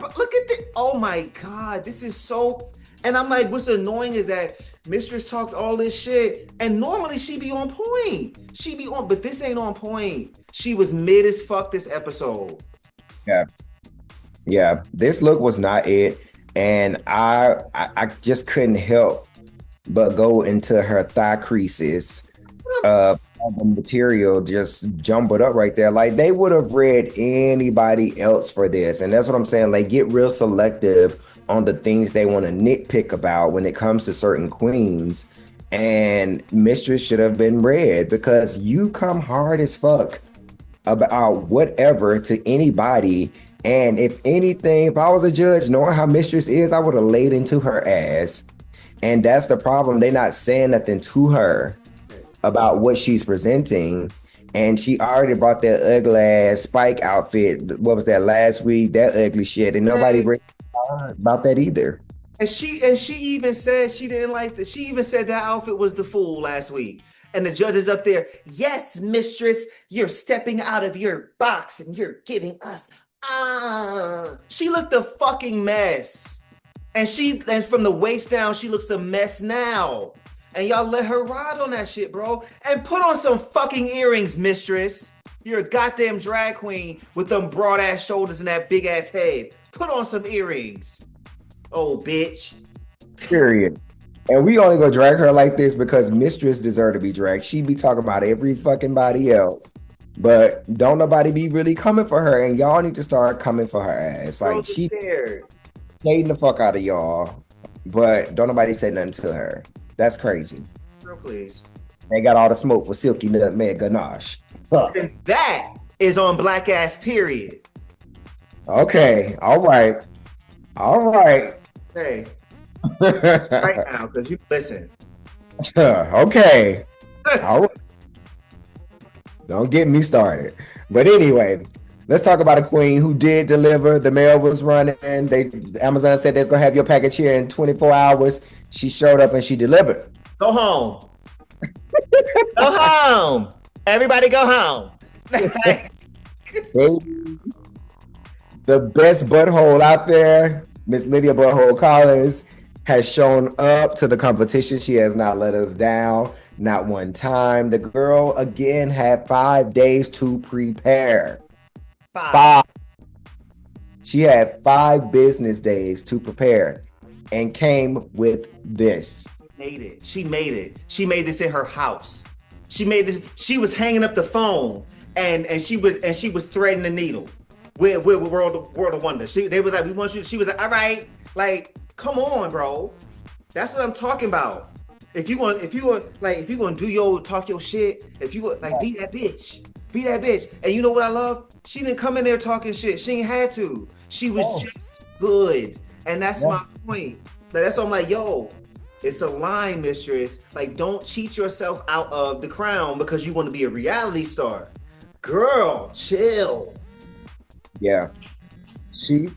oh my God, this is so, and I'm like, what's annoying is that Mistress talked all this shit, and normally she be on point. But this ain't on point. She was mid as fuck this episode. Yeah, this look was not it. And I just couldn't help but go into her thigh creases. The material just jumbled up right there. Like, they would have read anybody else for this. And that's what I'm saying. Like, get real selective on the things they want to nitpick about when it comes to certain queens. And Mistress should have been read, because you come hard as fuck about whatever to anybody. And if anything, if I was a judge, knowing how Mistress is, I would have laid into her ass. And that's the problem. They're not saying nothing to her about what she's presenting. And she already brought that ugly ass Spike outfit. What was that last week? That ugly shit. And nobody read about that either. And she even said she didn't like that. She even said that outfit was the fool last week. And the judge is up there. Yes, Mistress, you're stepping out of your box and you're giving us. She looked a fucking mess. And from the waist down, she looks a mess now. And y'all let her ride on that shit, bro. And put on some fucking earrings, Mistress. You're a goddamn drag queen with them broad ass shoulders and that big ass head. Put on some earrings. Oh, bitch. Period. And we only gonna drag her like this because Mistress deserve to be dragged. She be talking about every fucking body else. But don't nobody be really coming for her, and y'all need to start coming for her ass. Like she hating the fuck out of y'all, but don't nobody say nothing to her. That's crazy. Girl, please. They got all the smoke for Silky Nutmeg Ganache. Huh. And that is on black ass period. Okay, all right. Hey, right now, because you listen. Okay. All right. Don't get me started. But anyway, let's talk about a queen who did deliver. The mail was running. Amazon said they're gonna have your package here in 24 hours. She showed up and she delivered. Go home. Go home. Everybody go home. Baby, the best butthole out there, Miss Lydia Butthole Collins, has shown up to the competition. She has not let us down, not one time. The girl, again, had 5 days to prepare. Five. She had 5 business days to prepare and came with this. She made it. She made this in her house. She made this. She was hanging up the phone and she was threading the needle with World of Wonder. They was like, we want you. She was like, all right, like, come on, bro. That's what I'm talking about. If you gonna talk your shit, if you like be that bitch. And you know what I love? She didn't come in there talking shit. She ain't had to. She was just good, and that's my point. Like, that's why I'm like, yo, it's a line, Mistress. Like, don't cheat yourself out of the crown because you want to be a reality star. Girl, chill. Yeah, she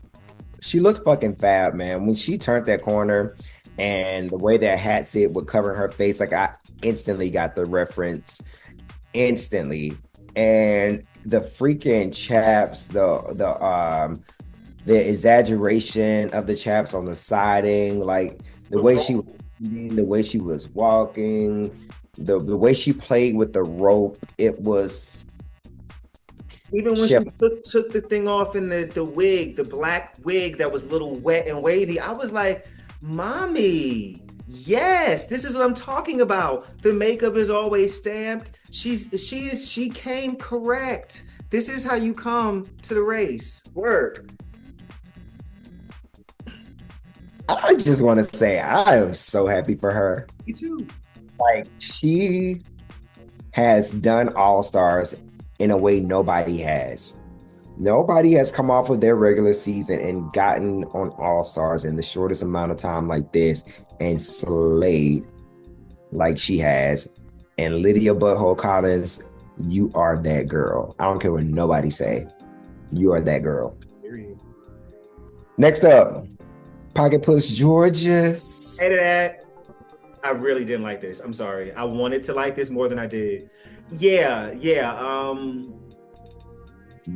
looked fucking fab, man. When she turned that corner and the way that hat sit would cover her face, like I instantly got the reference. Instantly. And the freaking chaps, the exaggeration of the chaps on the siding, like the way she was eating, the way she was walking, the way she played with the rope, it was even when she took the thing off in the wig, the black wig that was a little wet and wavy, I was like, mommy, yes, this is what I'm talking about. The makeup is always stamped. She came correct. This is how you come to the race. Work. I just want to say I am so happy for her. Me too. Like, she has done All Stars in a way nobody has. Nobody has come off of their regular season and gotten on All Stars in the shortest amount of time like this and slayed like she has. And Lydia Butthole Collins, you are that girl. I don't care what nobody say. You are that girl. Next up, Pocket Puss Georges. Hey to that. I really didn't like this. I'm sorry. I wanted to like this more than I did. Yeah.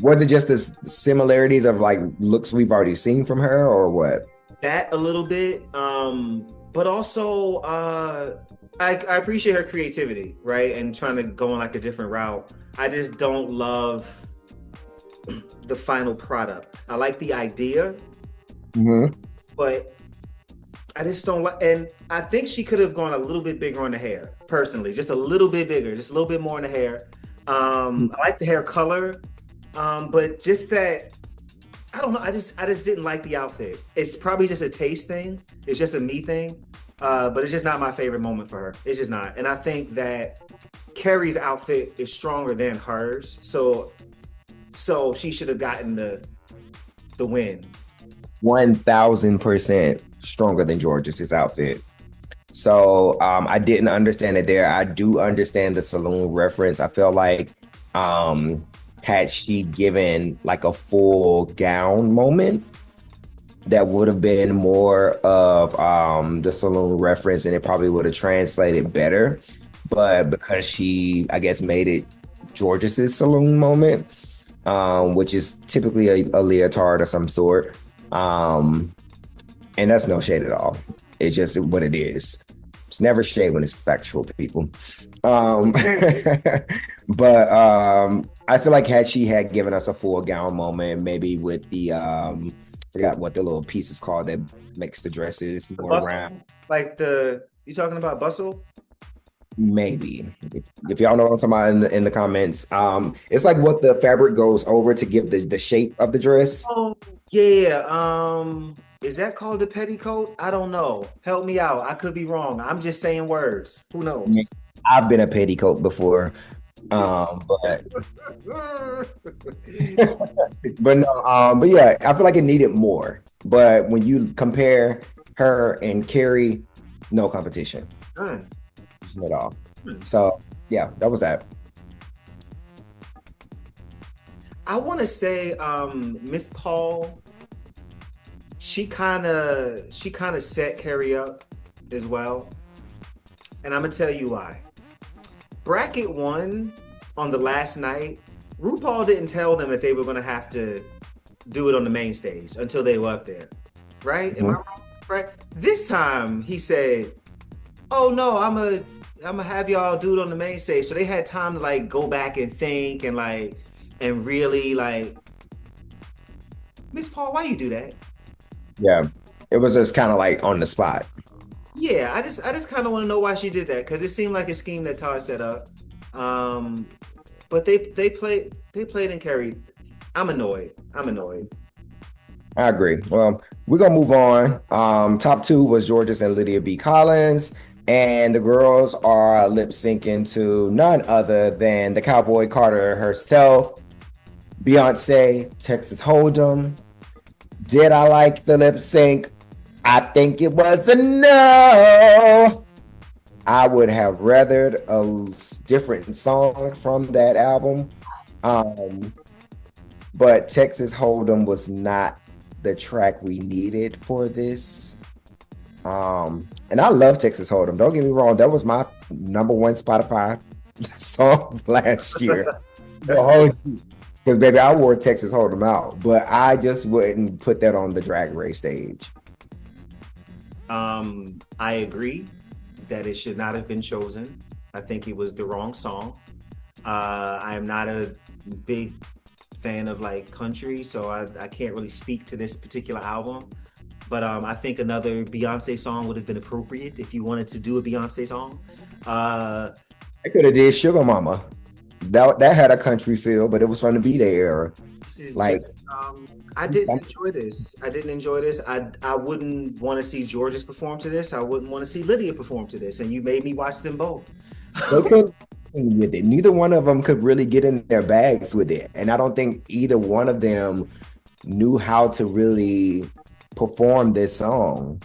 Was it just the similarities of like looks we've already seen from her, or what? That a little bit. But also I appreciate her creativity, right? And trying to go on like a different route. I just don't love the final product. I like the idea, but I just don't like, and I think she could have gone a little bit bigger on the hair, personally, just a little bit bigger, just a little bit more in the hair. I like the hair color, but just that, I don't know, I just didn't like the outfit. It's probably just a taste thing. It's just a me thing, but it's just not my favorite moment for her. It's just not. And I think that Kerri's outfit is stronger than hers, so she should have gotten the win. 1000% stronger than Georges' outfit. So I didn't understand it there. I do understand the saloon reference. I feel like had she given like a full gown moment, that would have been more of the saloon reference, and it probably would have translated better. But because she, I guess, made it Georges' saloon moment, which is typically a leotard of some sort, and that's no shade at all. It's just what it is. It's never shade when it's factual, people. Um, but I feel like had she had given us a full gown moment, maybe with the forgot what the little piece is called that makes the dresses more round. Like you talking about bustle? Maybe if y'all know what I'm talking about in the comments, it's like what the fabric goes over to give the shape of the dress. Oh yeah. Is that called the petticoat? I don't know. Help me out. I could be wrong. I'm just saying words. Who knows? I've been a petticoat before, but but no, but yeah, I feel like it needed more. But when you compare her and Kerri, no competition at all. So yeah, that was that. I want to say, Miss Paul. She kind of set Kerri up as well, and I'm gonna tell you why. Bracket 1 on the last night, RuPaul didn't tell them that they were gonna have to do it on the main stage until they were up there, right? Am I wrong? Right? This time he said, "Oh no, I'm gonna have y'all do it on the main stage." So they had time to like go back and think and really like, Miss Paul, why you do that? Yeah, it was just kind of like on the spot. Yeah, I just kind of want to know why she did that, because it seemed like a scheme that Todd set up. But they played and carried. I'm annoyed. I agree. Well, we're gonna move on. Top 2 was Georges and Lydia B. Collins, and the girls are lip syncing to none other than the Cowboy Carter herself, Beyonce, Texas Hold'em. Did I like the lip sync? I think it was a no. I would have rathered a different song from that album. But Texas Hold'em was not the track we needed for this. And I love Texas Hold'em. Don't get me wrong. That was my #1 Spotify song last year. Because baby, I wore Texas Hold'em out, but I just wouldn't put that on the Drag Race stage. I agree that it should not have been chosen. I think it was the wrong song. I am not a big fan of like country, so I can't really speak to this particular album. But I think another Beyonce song would have been appropriate if you wanted to do a Beyonce song. I could have did Sugar Mama. That had a country feel, but it was from the B-Day era. Like, I didn't enjoy this. I wouldn't want to see Georges perform to this. I wouldn't want to see Lydia perform to this. And you made me watch them both. They couldn't with it. Neither one of them could really get in their bags with it. And I don't think either one of them knew how to really perform this song.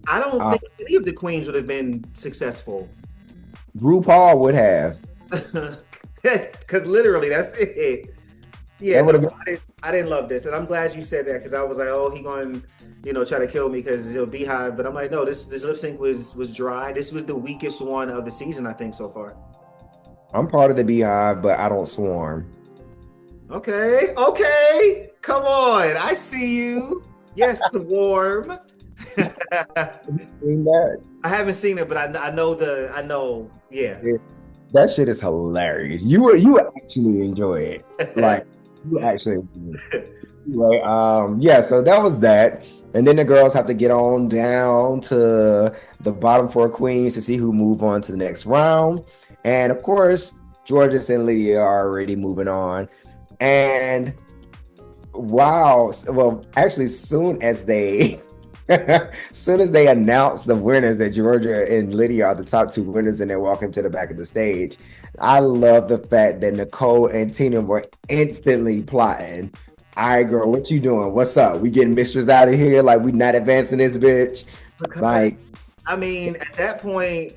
I don't think any of the queens would have been successful. RuPaul would have. Because literally, that's it. Yeah, I didn't love this, and I'm glad you said that, because I was like, oh, he going to try to kill me because it's a Beehive. But I'm like, no, this lip sync was dry. This was the weakest one of the season, I think, so far. I'm part of the Beehive, but I don't swarm. Okay, come on, I see you. Yes, swarm. Seen that? I haven't seen it, but I know. Yeah. That shit is hilarious. You would actually enjoy it. Like, you actually enjoy it. Anyway, yeah, so that was that. And then the girls have to get on down to the bottom 4 queens to see who move on to the next round. And of course, Georges and Lydia are already moving on. And wow, well, actually, soon as they announced the winners, that Georgia and Lydia are the top 2 winners, and they're walking to the back of the stage, I love the fact that Nicole and Tina were instantly plotting. All right, girl, what you doing? What's up? We getting Mistress out of here? Like, we not advancing this bitch? Like, I mean, at that point,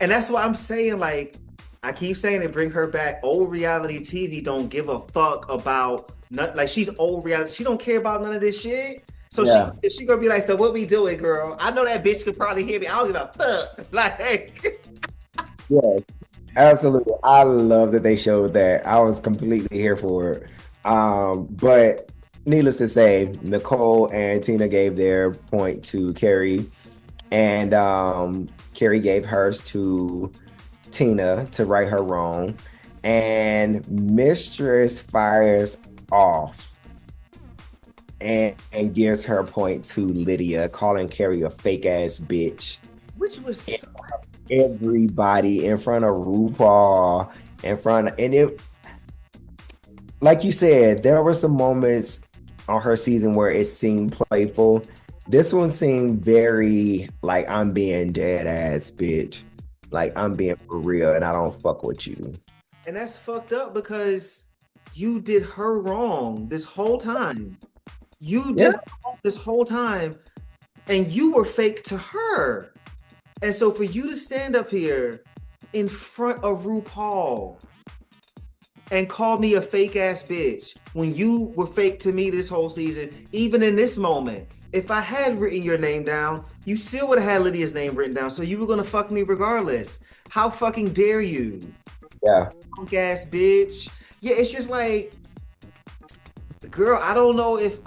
and that's what I'm saying, like, I keep saying it, bring her back. Old reality TV don't give a fuck about, like, she's old reality. She don't care about none of this shit. So yeah. she gonna be like, so what we doing, girl? I know that bitch could probably hear me. I don't give a fuck. Like, yes, absolutely. I love that they showed that. I was completely here for it. But needless to say, Nicole and Tina gave their point to Kerri. And Kerri gave hers to Tina to right her wrong. And Mistress fires off and gives her point to Lydia, calling Kerri a fake ass bitch. Which was so Everybody in front of RuPaul, and it, like you said, there were some moments on her season where it seemed playful. This one seemed very like, I'm being dead ass bitch. Like, I'm being for real and I don't fuck with you. And that's fucked up because you did her wrong this whole time. You did her wrong this whole time, and you were fake to her. And so for you to stand up here in front of RuPaul and call me a fake ass bitch when you were fake to me this whole season, even in this moment, if I had written your name down, you still would have had Lydia's name written down. So you were gonna fuck me regardless. How fucking dare you? Yeah. Punk ass bitch. Yeah, it's just like, girl, I don't know if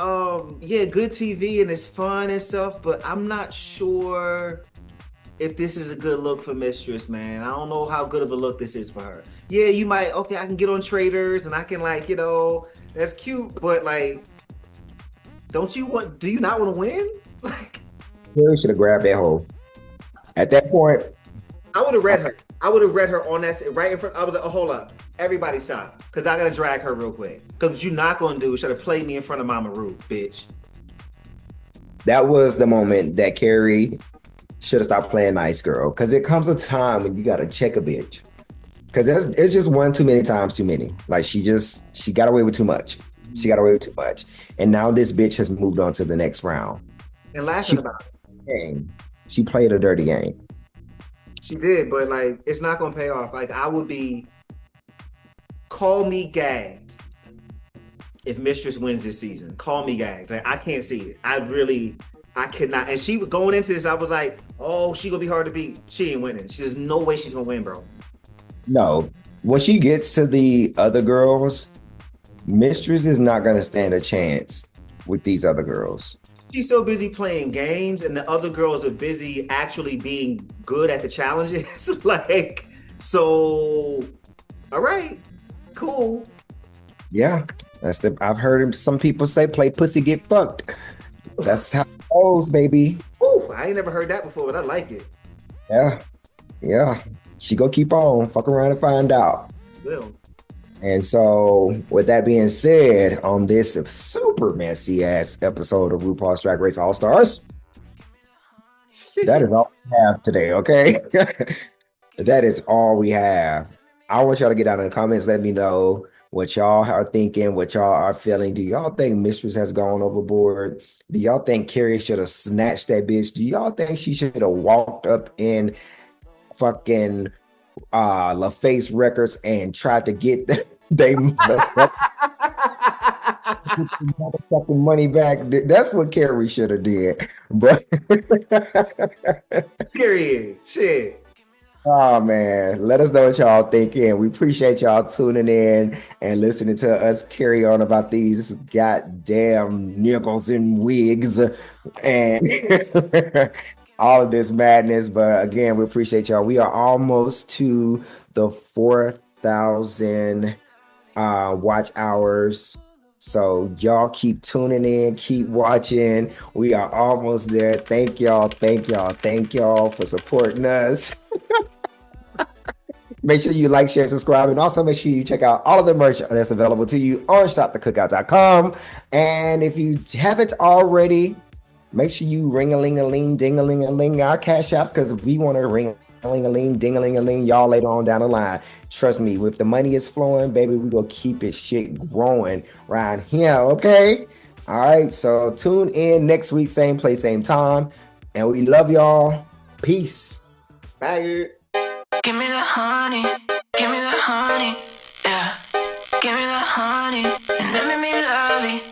yeah, good TV and it's fun and stuff, but I'm not sure if this is a good look for Mistress, man. I don't know how good of a look this is for her. Yeah, you might, okay, I can get on Traders and I can, like, you know, that's cute, but like, do you not want to win? Like, Kerri should have grabbed that hoe. At that point, I would have read her. I would have read her on that right in front. I was like, oh, hold up. Everybody stop. Because I got to drag her real quick. Because what you're not going to do is try to play me in front of Mama Ru, bitch. that was the moment that Kerri should have stopped playing nice girl. Because it comes a time when you got to check a bitch. Because it's just one too many times too many. Like, she got away with too much. She got away with too much. And now this bitch has moved on to the next round. And laughing about it. She played a dirty game. She did, but like, it's not gonna pay off. Like, call me gagged if Mistress wins this season. Call me gagged. Like, I can't see it. I cannot. And she was going into this, I was like, oh, she gonna be hard to beat. She ain't winning. There's no way she's gonna win, bro. No. When she gets to the other girls, Mistress is not gonna stand a chance with these other girls. She's so busy playing games, and the other girls are busy actually being good at the challenges. Like, so, all right, cool. Yeah, I've heard some people say, play pussy, get fucked. That's how it goes, baby. Ooh, I ain't never heard that before, but I like it. Yeah. She go keep on, fuck around and find out. Will. And so, with that being said, on this super messy ass episode of RuPaul's Drag Race All Stars, that is all we have today, okay? That is all we have. I want y'all to get down in the comments, let me know what y'all are thinking, what y'all are feeling. Do y'all think Mistress has gone overboard? Do y'all think Kerri should have snatched that bitch? Do y'all think she should have walked up in fucking LaFace Records and tried to get they motherfucking money back? That's what Kerri should have did. But Period. Shit. oh man, let us know what y'all thinking. We appreciate y'all tuning in and listening to us carry on about these goddamn niggles and wigs and all of this madness. But again, we appreciate y'all. We are almost to the 4,000 watch hours. So y'all keep tuning in, keep watching. We are almost there. Thank y'all for supporting us. Make sure you like, share, subscribe, and also make sure you check out all of the merch that's available to you on shopthecookout.com. And if you haven't already, make sure you ring-a-ling-a-ling, ding-a-ling-a-ling our cash apps, because we want to ring-a-ling-a-ling, ding-a-ling-a-ling y'all later on down the line. Trust me, if the money is flowing, baby, we gonna keep it shit growing right here, okay? All right, so tune in next week, same place, same time. And we love y'all. Peace. Bye. Give me the honey, give me the honey, yeah. Give me the honey, and let me love it.